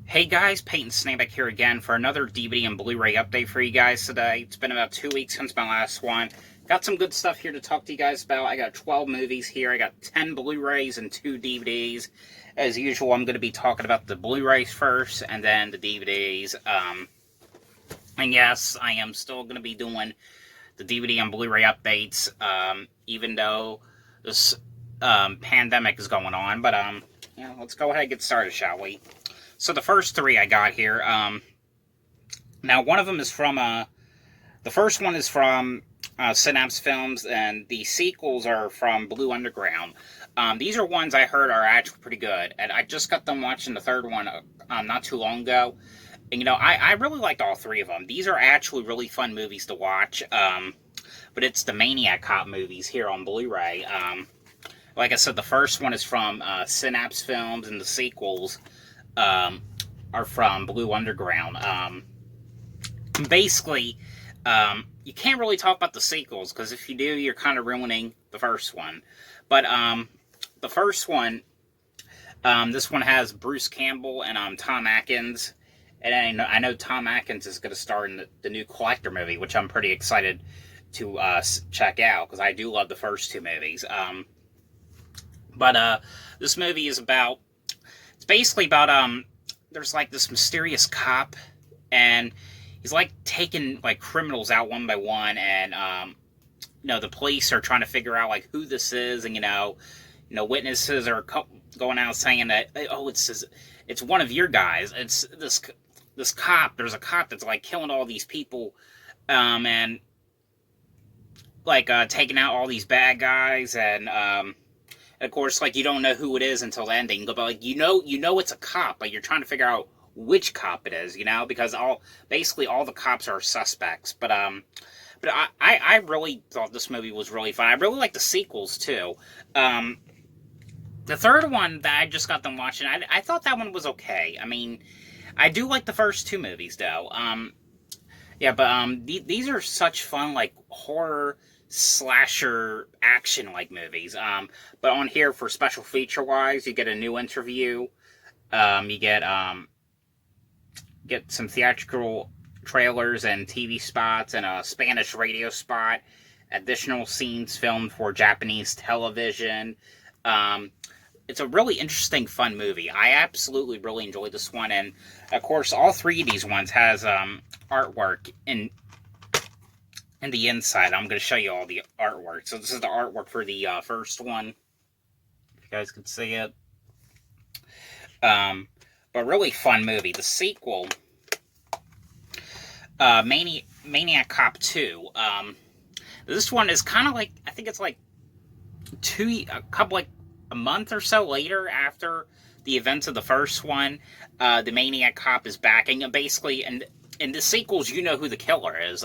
Hey guys, Peyton Snakeback here again for another DVD and Blu-ray update for you guys today. It's been about 2 weeks since my last one. Got some good stuff here to talk to you guys about. I got 12 movies here. I got 10 Blu-rays and 2 DVDs. As usual, I'm going to be talking about the Blu-rays first and then the DVDs. And yes, I am still going to be doing the DVD and Blu-ray updates, even though this pandemic is going on. But let's go ahead and get started, shall we? So the first three I got here, now one of them is from, the first one is from Synapse Films, and the sequels are from Blue Underground. These are ones I heard are actually pretty good, and I just got them watching the third one not too long ago. And, I really liked all three of them. These are actually really fun movies to watch, but it's the Maniac Cop movies here on Blu-ray. Like I said, the first one is from Synapse Films, and the sequels are from Blue Underground. Basically, you can't really talk about the sequels, because if you do, you're kind of ruining the first one. But the first one, this one has Bruce Campbell and Tom Atkins. And I know Tom Atkins is going to star in the new Collector movie, which I'm pretty excited to check out, because I do love the first two movies. But this movie is about... It's basically about, there's like this mysterious cop, and he's like taking like criminals out one by one, and, the police are trying to figure out like who this is, and, witnesses are going out saying that, oh, it's one of your guys. It's this cop. There's a cop that's like killing all these people, and like, taking out all these bad guys, and, of course, like, you don't know who it is until the ending, but like, you know it's a cop, but you're trying to figure out which cop it is, because basically all the cops are suspects. But I really thought this movie was really fun. I really like the sequels too. The third one that I just got them watching, I thought that one was okay. I mean, I do like the first two movies though. Yeah, but these are such fun, like, horror slasher action like movies. But on here, for special feature wise, you get a new interview. You get some theatrical trailers and TV spots, and a Spanish radio spot. Additional scenes filmed for Japanese television. It's a really interesting, fun movie. I absolutely really enjoyed this one, and of course, all three of these ones has artwork in the inside. I'm going to show you all the artwork. So this is the artwork for the first one, if you guys can see it. But really fun movie. The sequel, Maniac Cop 2. This one is kind of like, I think it's like a month or so later after the events of the first one. The Maniac Cop is back, and basically, and in the sequels, you know who the killer is.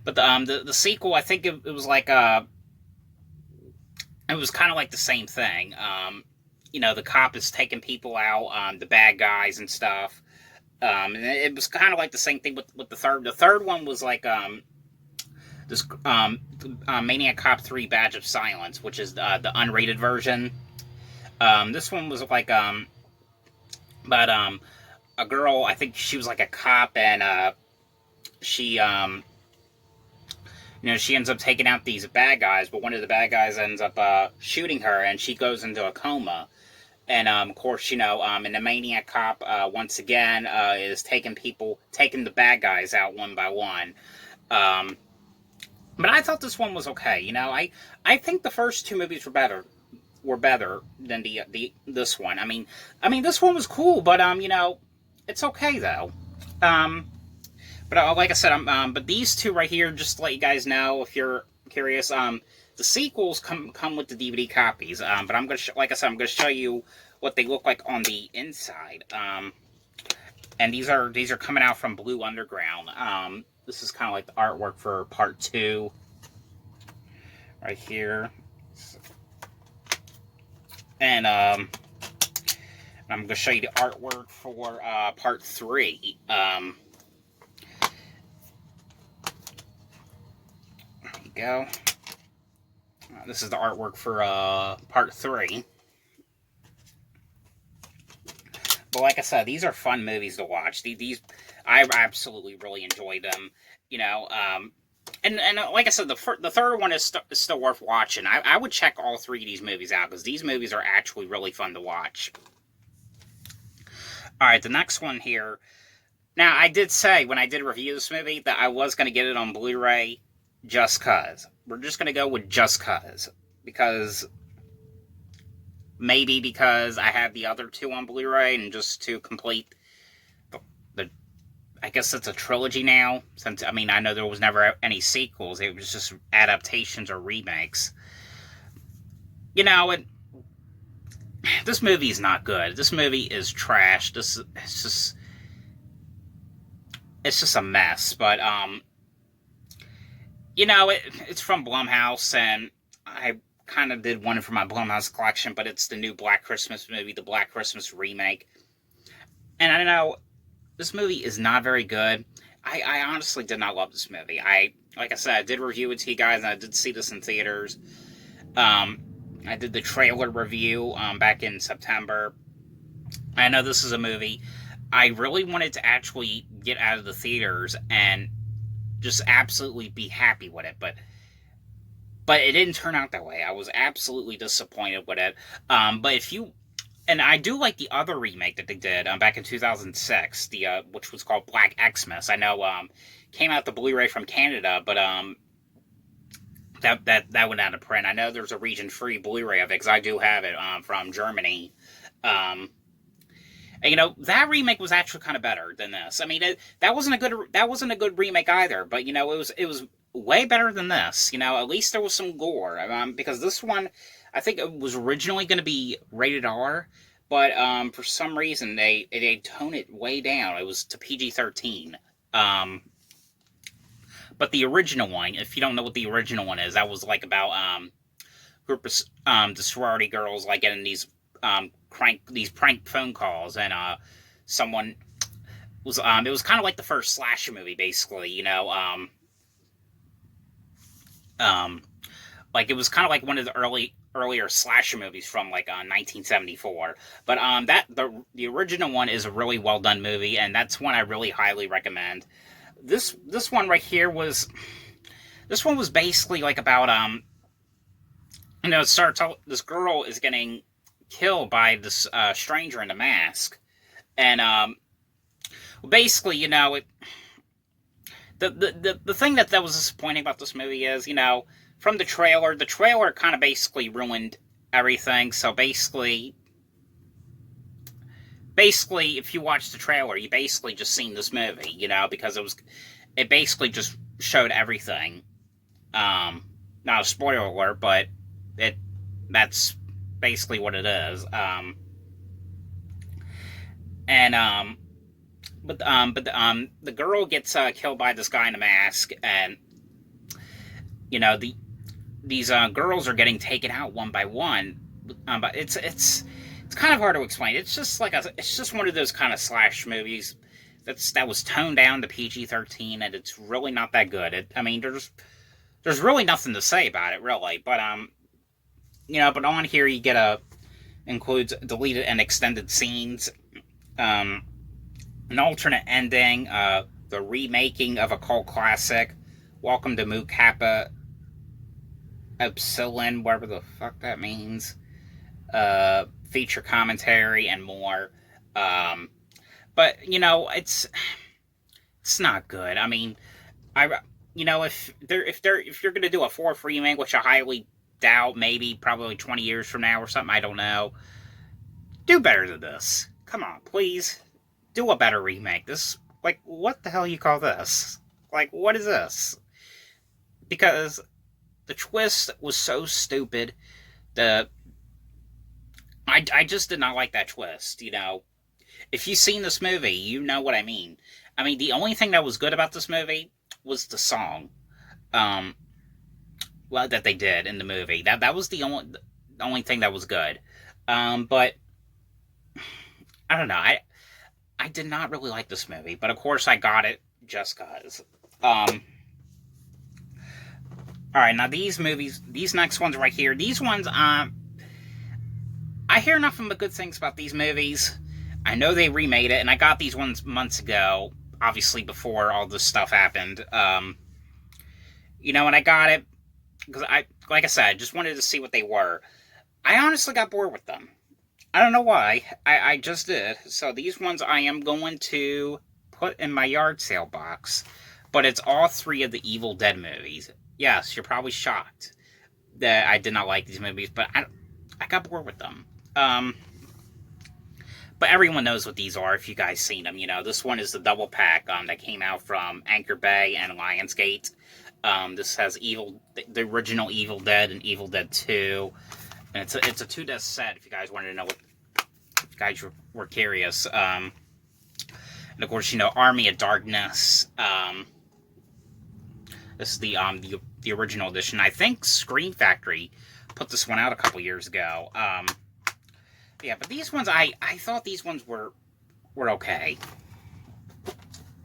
But the sequel, I think it was like, it was kind of like the same thing. The cop is taking people out, the bad guys and stuff. And it was kind of like the same thing with the third. The third one was like, this Maniac Cop 3 Badge of Silence, which is the unrated version. This one was like, about a girl, I think she was like a cop, and she she ends up taking out these bad guys, but one of the bad guys ends up shooting her, and she goes into a coma. And, of course, in the Maniac Cop, once again, is taking the bad guys out one by one. But I thought this one was okay. I think the first two movies were better than this one. I mean, this one was cool, but, it's okay, though. But like I said, but these two right here, just to let you guys know, if you're curious, the sequels come with the DVD copies. But I'm gonna, like I said, I'm gonna show you what they look like on the inside. And these are coming out from Blue Underground. This is kind of like the artwork for part 2, right here. And I'm gonna show you the artwork for part 3. There you go. This is the artwork for part 3. But like I said, these are fun movies to watch. These I absolutely really enjoyed them. You know, and like I said, the third one is still worth watching. I would check all three of these movies out because these movies are actually really fun to watch. All right, the next one here. Now, I did say when I did review this movie that I was going to get it on Blu-ray just cause. We're just going to go with just cause. Maybe because I have the other two on Blu-ray and just to complete the I guess it's a trilogy now. Since, I mean, I know there was never any sequels. It was just adaptations or remakes. You know, this movie is not good. This movie is trash. It's just a mess. But you know, it's from Blumhouse, and I kind of did one for my Blumhouse collection, but it's the new Black Christmas movie, the Black Christmas remake. And I know this movie is not very good. I honestly did not love this movie. Like I said, I did review it to you guys, and I did see this in theaters. I did the trailer review back in September. I know this is a movie I really wanted to actually get out of the theaters and just absolutely be happy with it, but it didn't turn out that way. I was absolutely disappointed with it. And I do like the other remake that they did back in 2006, which was called Black Xmas. I know came out the Blu-ray from Canada, but that went out of print. I know there's a region-free Blu-ray of it because I do have it from Germany. And, you know, that remake was actually kind of better than this. I mean, that wasn't a good remake either. But you know, it was way better than this. You know, at least there was some gore. Because this one, I think it was originally going to be rated R, but for some reason they toned it way down. It was to PG-13. But the original one, if you don't know what the original one is, that was like about group of the sorority girls like getting these prank phone calls, and someone was it was kind of like the first slasher movie, basically. You know, like it was kind of like one of the earlier slasher movies from like 1974. But the original one is a really well done movie, and that's one I really highly recommend. This one right here was basically like about you know, it starts out, this girl is getting killed by this stranger in a mask, and basically, you know, the thing that was disappointing about this movie is, you know, from the trailer kind of basically ruined everything. So basically, if you watch the trailer, you basically just seen this movie, you know, because it basically just showed everything. Not a spoiler alert, but that's basically what it is. The girl gets killed by this guy in a mask, and you know, these girls are getting taken out one by one. But it's kind of hard to explain. It's just one of those kind of slash movies that was toned down to PG-13, and it's really not that good. I mean, there's really nothing to say about it, really. But you know, but on here you get includes deleted and extended scenes, an alternate ending, the remaking of a cult classic, Welcome to Mu Kappa Epsilon, whatever the fuck that means, feature commentary, and more. But you know, it's not good. I mean, you know, if you're gonna do a fourth remake, which I highly doubt, maybe probably 20 years from now or something, I don't know, do better than this. Come on, please, do a better remake. This, like, what the hell you call this? Like, what is this? Because the twist was so stupid. I just did not like that twist, you know. If you've seen this movie, you know what I mean. I mean, the only thing that was good about this movie was the song. Well, that they did in the movie. That was the only thing that was good. But I don't know. I did not really like this movie, but of course I got it just cause. All right, now these next ones right here, these ones, I hear nothing but good things about these movies. I know they remade it, and I got these ones months ago, obviously before all this stuff happened. You know, and I got it because like I said, I just wanted to see what they were. I honestly got bored with them. I don't know why. I just did. So these ones I am going to put in my yard sale box. But it's all three of the Evil Dead movies. Yes, you're probably shocked that I did not like these movies, but I got bored with them. But everyone knows what these are if you guys seen them. You know, this one is the double pack that came out from Anchor Bay and Lionsgate. This has the original Evil Dead and Evil Dead 2. And it's a 2-disc set if you guys wanted to know if you guys were curious. And of course, you know, Army of Darkness. This is the original edition. I think Scream Factory put this one out a couple years ago. Yeah, but these ones, I thought these ones were okay.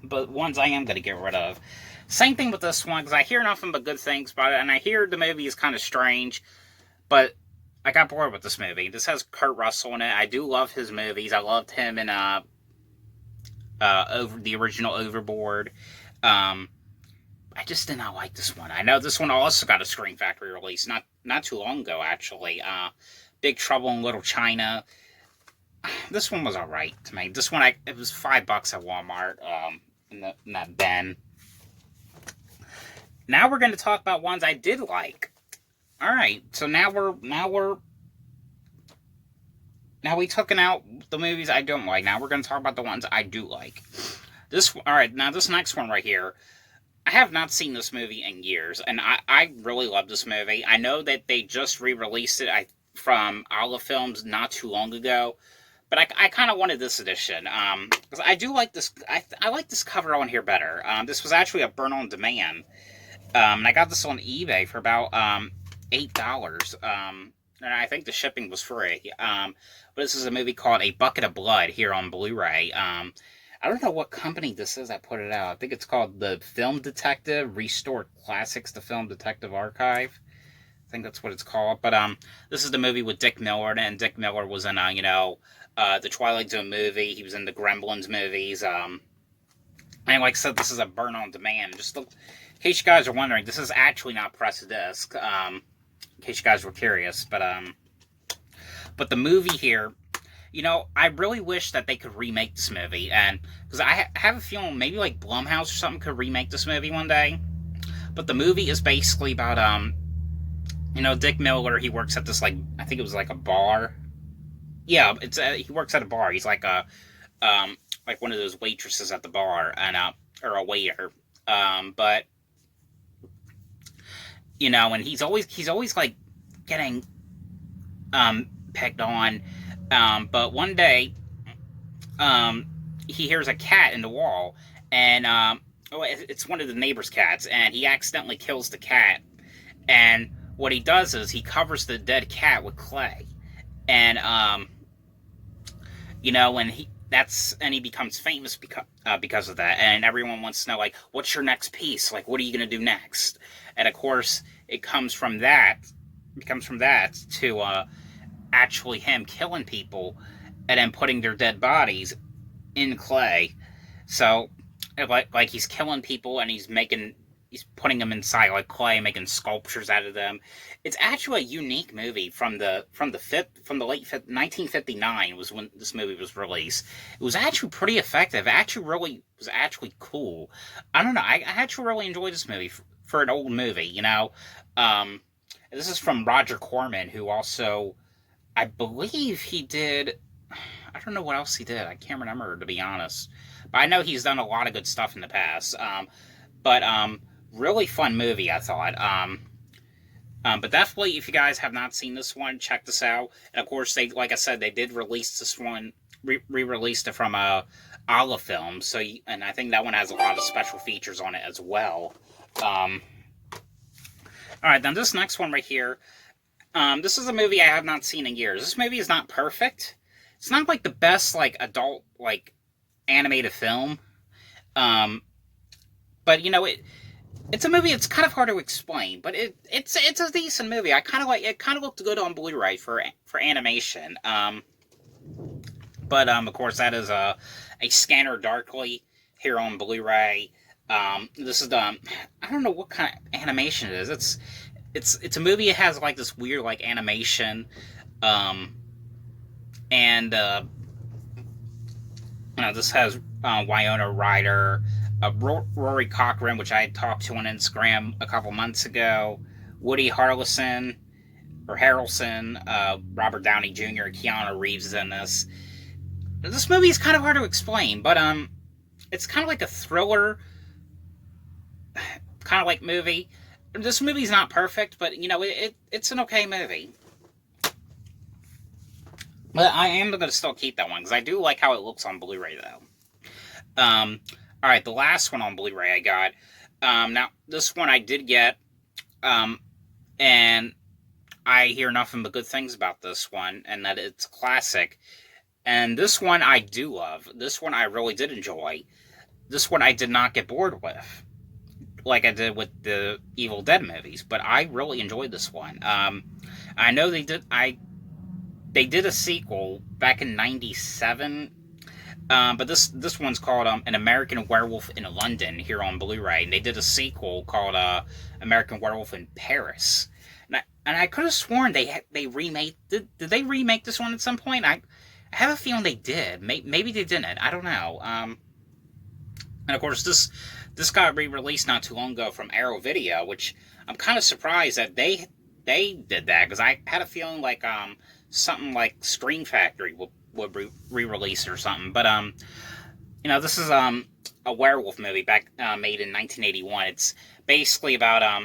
But ones I am going to get rid of. Same thing with this one, because I hear nothing but good things about it, and I hear the movie is kind of strange, but I got bored with this movie. This has Kurt Russell in it. I do love his movies. I loved him in the original Overboard. I just did not like this one. I know this one also got a Scream Factory release not too long ago, actually. Big Trouble in Little China. This one was alright to me. This one, it was $5 at Walmart in that bin. Now we're going to talk about ones I did like. Alright, so now we took out the movies I don't like. Now we're going to talk about the ones I do like. Alright, now this next one right here, I have not seen this movie in years, and I really love this movie. I know that they just re-released it from Olive Films not too long ago, but I kind of wanted this edition, because I do like this. I like this cover on here better. This was actually a burn on demand, and I got this on eBay for about $8, and I think the shipping was free. But this is a movie called A Bucket of Blood here on Blu-ray. I don't know what company this is that put it out. I think it's called The Film Detective Restored Classics, The Film Detective Archive. I think that's what it's called. But this is the movie with Dick Miller, and Dick Miller was in the Twilight Zone movie. He was in the Gremlins movies. And like I said, this is a burn on demand. Just look, in case you guys are wondering, this is actually not press disc. In case you guys were curious, but the movie here. You know, I really wish that they could remake this movie, and because I have a feeling maybe like Blumhouse or something could remake this movie one day. But the movie is basically about Dick Miller. He works at this, like, I think it was like a bar. Yeah, he works at a bar. He's like like one of those waitresses at the bar, and or a waiter. But you know, and he's always like getting pegged on. But one day, he hears a cat in the wall, and it's one of the neighbor's cats, and he accidentally kills the cat. And what he does is he covers the dead cat with clay, and he becomes famous because of that. And everyone wants to know, like, what's your next piece? Like, what are you gonna do next? And of course, it comes from that to actually him killing people and then putting their dead bodies in clay. So like he's killing people and he's putting them inside like clay, making sculptures out of them. It's actually a unique movie from the late 1959 was when this movie was released. It was actually pretty effective. It actually was cool. I don't know. I actually really enjoyed this movie for an old movie. You know, this is from Roger Corman, who also, I believe he did, I don't know what else he did. I can't remember, to be honest. But I know he's done a lot of good stuff in the past. But really fun movie, I thought. But definitely, if you guys have not seen this one, check this out. And of course, like I said, they did release this one, re-released it from Olive Films. And I think that one has a lot of special features on it as well. Alright, now this next one right here. This is a movie I have not seen in years. This movie is not perfect. It's not like the best like adult like animated film. But you know, it's a movie. It's kind of hard to explain, but it's a decent movie. I kind of like it. Kind of looked good on Blu-ray for animation. But of course, that is a Scanner Darkly here on Blu-ray. This is I don't know what kind of animation it is. It's a movie. It has like this weird like animation, um, and this has Winona Ryder, Rory Cochrane, which I had talked to on Instagram a couple months ago, Woody Harrelson, Robert Downey Jr., Keanu Reeves is in this. This movie is kind of hard to explain, but it's kind of like a thriller, kind of like movie. This movie's not perfect, but it's an okay movie. But I am going to still keep that one because I do like how it looks on Blu-ray, though. All right, the last one on Blu-ray I got. Now this one I did get, and I hear nothing but good things about this one, and that it's a classic. And this one I do love. This one I really did enjoy. This one I did not get bored with, like I did with the Evil Dead movies. But I really enjoyed this one. I know they did. They did a sequel back in '97. But this one's called An American Werewolf in London here on Blu-ray, and they did a sequel called American Werewolf in Paris. And I could have sworn they remade. Did they remake this one at some point? I have a feeling they did. Maybe they didn't. I don't know. And of course, this got re-released not too long ago from Arrow Video, which I'm kind of surprised that they did that, because I had a feeling like something like Scream Factory would re-release or something. But this is a werewolf movie made in 1981. It's basically about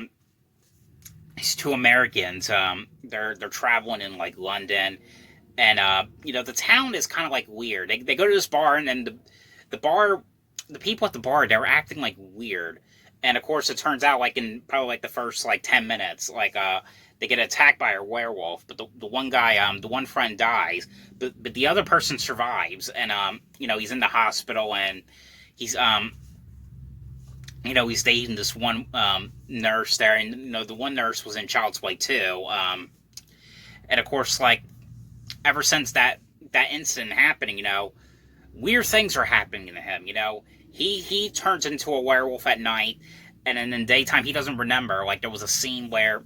these two Americans. They're traveling in like London. And, the town is kind of, like, weird. They go to this bar, and then the people at the bar, they were acting, like, weird. And, of course, it turns out, like, in probably, like, the first, like, 10 minutes, like, they get attacked by a werewolf. But the one guy, the one friend dies. But the other person survives. And, he's in the hospital, and he's, he's dating this one nurse there. And, the one nurse was in Child's Play, too. And, of course, like, ever since that incident happening, weird things are happening to him. He turns into a werewolf at night, and then in daytime he doesn't remember. Like, there was a scene where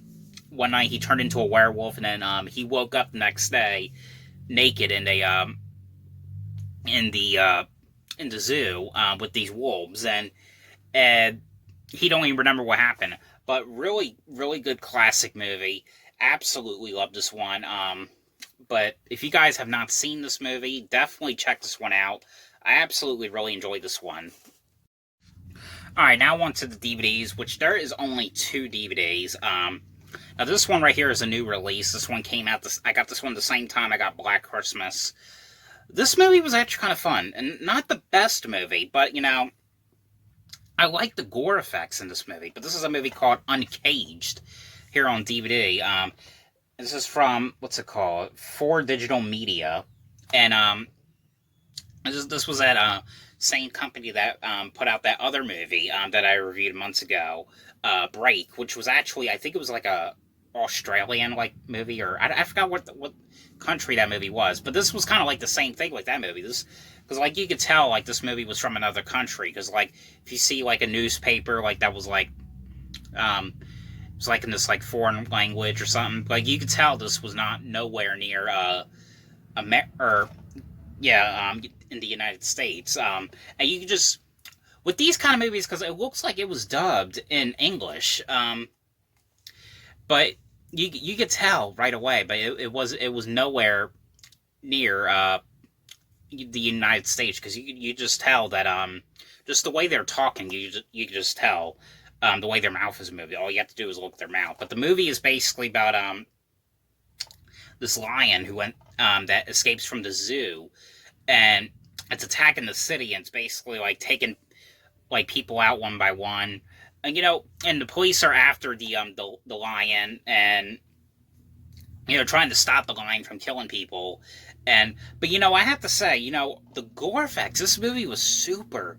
one night he turned into a werewolf, and then he woke up the next day naked in the zoo with these wolves, and he don't even remember what happened. But really, really good classic movie. Absolutely love this one. But if you guys have not seen this movie, definitely check this one out. I absolutely really enjoyed this one. Alright, now on to the DVDs, which there is only 2 DVDs. Now this one right here is a new release. This one came out, I got this one the same time I got Black Christmas. This movie was actually kind of fun, and not the best movie, but, I like the gore effects in this movie. But this is a movie called Uncaged here on DVD. This is from, what's it called? 4 Digital Media. And this was that same company that put out that other movie that I reviewed months ago, Break, which was actually, I think it was like a Australian like movie, or I forgot what country that movie was. But this was kind of like the same thing with that movie. Because like you could tell like this movie was from another country. Because like if you see like a newspaper like that was like it's like in this like foreign language or something. Like you could tell this was nowhere near in the United States. And you could just with these kind of movies, because it looks like it was dubbed in English. But you could tell right away. But it was nowhere near the United States, because you just tell that just the way they're talking, you could just tell. The way their mouth is moving. All you have to do is look at their mouth. But the movie is basically about this lion who that escapes from the zoo, and it's attacking the city, and it's basically like taking like people out one by one, and and the police are after the lion, and trying to stop the lion from killing people, but I have to say, the gore effects. This movie was super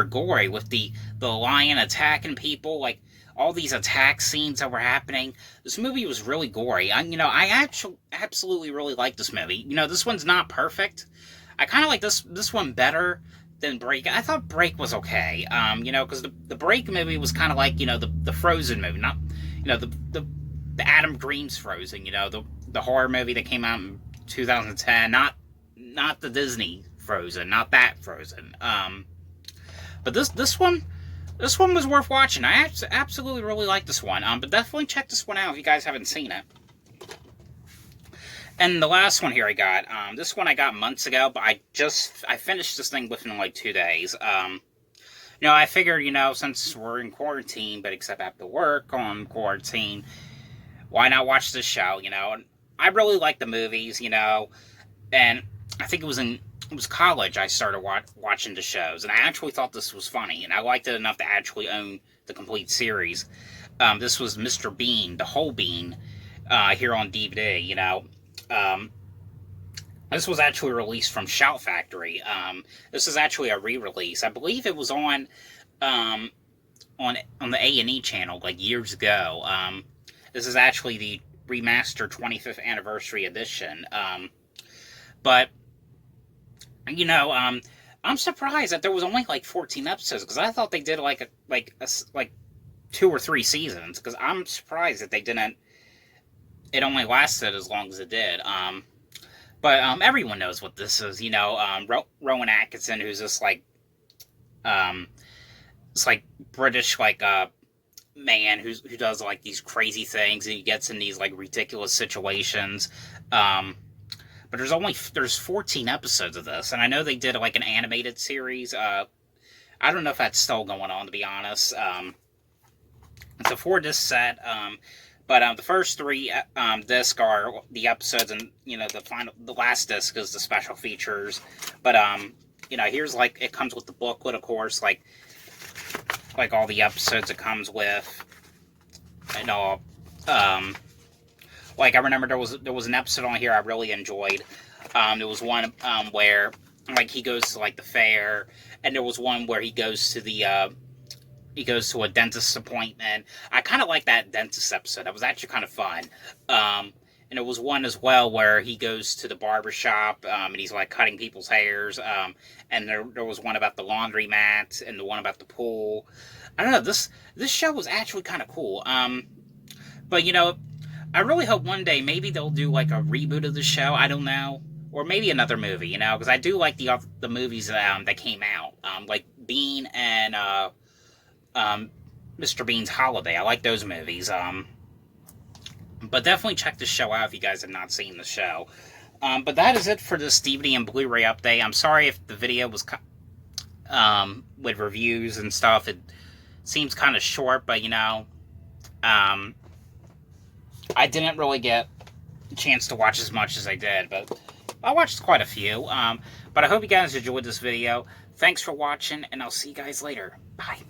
gory with the lion attacking people. Like all these attack scenes that were happening. This movie was really gory. I actually absolutely really like this movie. This one's not perfect. I kind of like this one better than Break. I thought Break was okay. Because the Break movie was kind of like, the Frozen movie, not, the Adam Green's Frozen, the horror movie that came out in 2010, not the Disney Frozen, not that Frozen. But this one was worth watching. I absolutely really like this one. But definitely check this one out if you guys haven't seen it. And the last one here I got, this one I got months ago, but I finished this thing within like 2 days. I figured, since we're in quarantine, but except I have to work on quarantine, why not watch this show, And I really like the movies, and I think it was college I started watching the shows, and I actually thought this was funny, and I liked it enough to actually own the complete series. This was Mr. Bean, the whole Bean, here on DVD, This was actually released from Shout Factory. This is actually a re-release. I believe it was on the A&E channel like years ago. This is actually the remastered 25th anniversary edition. But I'm surprised that there was only like 14 episodes, because I thought they did like 2 or 3 seasons. Because I'm surprised that they didn't. It only lasted as long as it did. But everyone knows what this is, Rowan Atkinson, who's this it's like British man who does like these crazy things, and he gets in these like ridiculous situations. But there's 14 episodes of this, and I know they did like an animated series. I don't know if that's still going on, to be honest. It's a 4-disc set. But the first 3 discs are the episodes, and the last disc is the special features. But here's it comes with the booklet, of course, like all the episodes it comes with, and all. I remember there was an episode on here I really enjoyed. There was one where he goes to the fair, and there was one where he goes to a dentist's appointment. I kind of like that dentist episode. That was actually kind of fun. And there was one as well where he goes to the barber shop, and he's cutting people's hairs. And there was one about the laundromat, and the one about the pool. I don't know. This show was actually kind of cool. But I really hope one day maybe they'll do a reboot of the show. I don't know, or maybe another movie. Because I do like the movies that came out, like Bean and Mr. Bean's Holiday. I like those movies. But definitely check this show out if you guys have not seen the show. But that is it for this DVD and Blu-ray update. I'm sorry if the video was with reviews and stuff. It seems kind of short, but I didn't really get a chance to watch as much as I did, but I watched quite a few. But I hope you guys enjoyed this video. Thanks for watching, and I'll see you guys later. Bye.